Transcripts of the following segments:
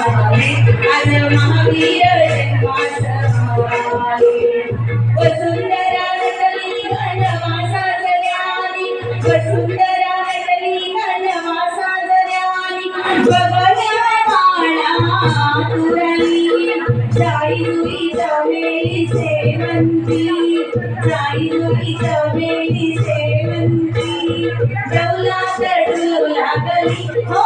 आज महावीर जन्मास आले वसुंधरा नटली वनवासा जल्यानी वसुंधरा नटली वनवासा जल्यानी बघण्या माळा तुरली जाई जुई जमेली सेवंती जाई जुई जमेली सेवंती डौलात डुलू लागली हो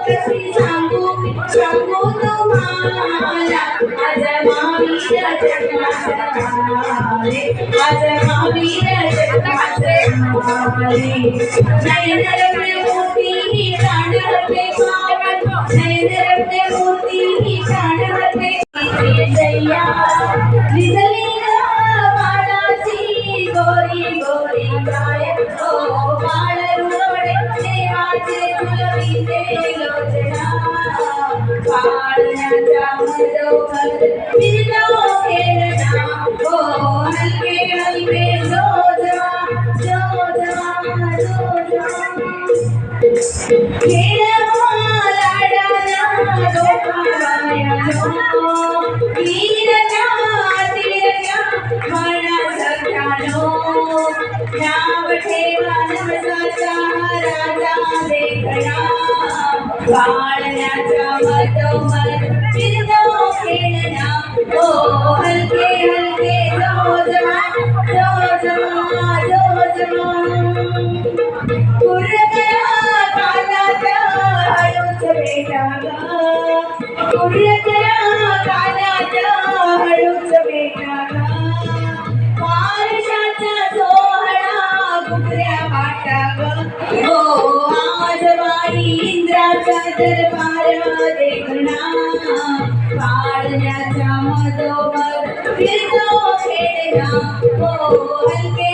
कशी सांगू सांगू तुम्हाला आज महावीर जन्मास आले आज महावीर जन्मास आले नयन रम्य मूर्ती ही प्राण रम्य पावन नयन रम्य मूर्ती ही प्राण रम्य जया लिजली बाळाची गोरी गोरी गाय ओ बाळ रुडे देवाचे तुलवीते लोचना पाळण्याच्या मधोमध फिरलो खेळना ओ हलके हलके जोजा जोजा जोजा खेळ लाडाला डोकावायानो तीरच्या तीरच्या म्हणा सख्यानो नाव ठेवा नवसाचा राजा देखणा पाळण्याच्या मधोमध फिरलो खेळना ओ हलके हलके जोजा जोजा जोजा कुर्रकरा कानाच्या हळूच भेटागा कुर्रकरा कानाच्या हळूच भेटागा वारशाचा सोहळा घुगऱ्या वाटाग हो आज बाई इंद्राचा दरबार देखणा पाळण्याच्या मधोमध फिरतो खेळना हो हलके